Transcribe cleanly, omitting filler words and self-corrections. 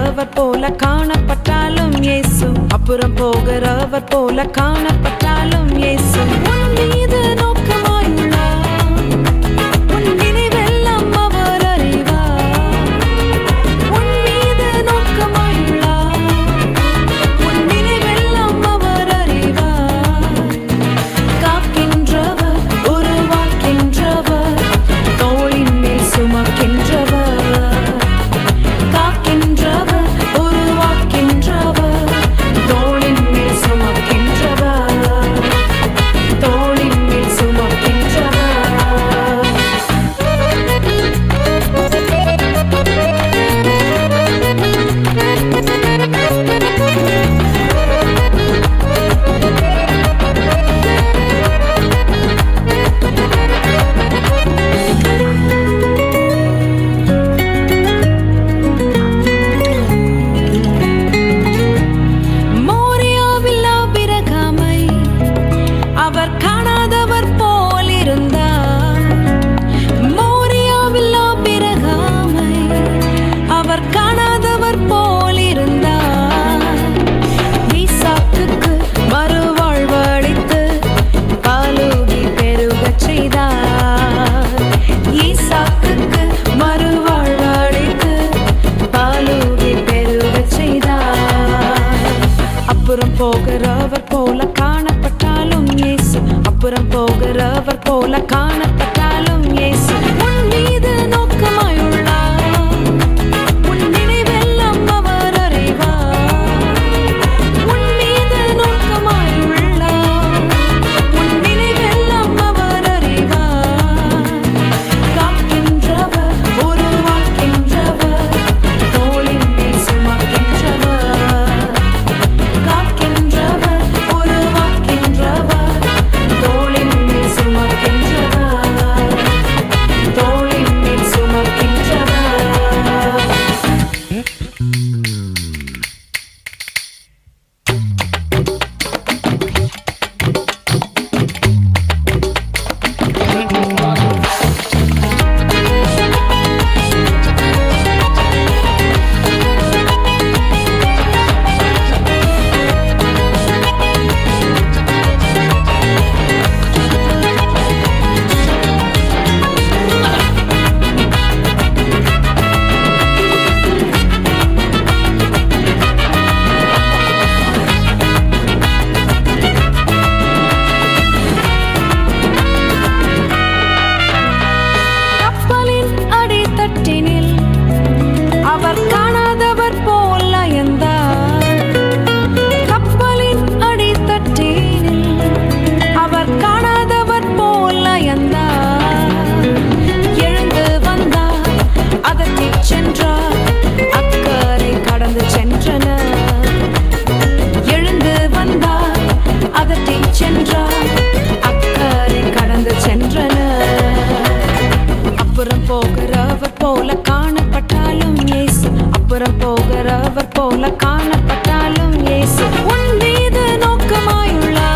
போகிறவர் போல காணப்பட்டாலும் இயேசு, அப்புறம் போகிறவர் போல காணப்பட்டாலும் இயேசு உன் மீது நோக்கமாயுள்ளார். உன் நினைவெல்லாம் அவர் அறிவார். உன் மீது நோக்கமாயுள்ளார். உன் நினைவெல்லாம் அவர் அறிவார். காக்கின்றவர், உருவாக்கின்றவர், தோளின் மேல் சுமக்கின்றவர். காக்கின்றவர், உருவாக்கின்றவர், தோளின் மேல் சுமக்கின்றவர். தோளின் மேல் சுமக்கின்றவர். மோரியாவில் ஆபிரகாமை அவர் காணாதவர் போல் இருந்தார். மோரியாவில் ஆபிரகாமை அவர் காணாதவர் போல் இருந்தார். ஈசாக்குக்கு மறுவாழ்வளித்து பாலூதி பெருகச் செய்தார். ஈசாக்குக்கு மறுவாழ்வளித்து பாலூதி பெருகச் செய்தார். அப்புறம் போகிறவர் போல காணப்பட்டாலும் இயேசு, அப்புறம் போகிறவர் போல காணப்பட்டாலும் இயேசு உன் மீது நோக்கமாயுள்ளார். உன் நினைவெல்லாம் அவர் அறிவார். உன் மீது நோக்கமாயுள்ளார். உன் நினைவெல்லாம் அவர் அறிவார். காக்கின்றவர், உருவாக்கின்றவர், தோளின் மேல் சுமக்கின்றவர். காக்கின்றவர், உருவாக்கின்றவர், தோளின் மேல் சுமக்கின்றவர். தோளின் மேல் சுமக்கின்றவர். கப்பலின் அடித்தட்டினில் அவர் காணாதவர் போல் அயர்ந்தார். கப்பலின் அடித்தட்டினில் அவர் காணாதவர் போல் அயர்ந்தார். எழுந்து வந்தார், அதட்டிச் சென்றார், அக்கறை கடந்து சென்றனர். எழுந்து வந்தார், அதட்டிச் சென்றார், அக்கறை கடந்து சென்றனர். அப்புறம் போகிறவர் போல காணப்பட்டாலும் இயேசு, அப்புறம் போகிறவர் போல காணப்பட்டாலும் இயேசு உன் மீது நோக்கமாயுள்ளார்.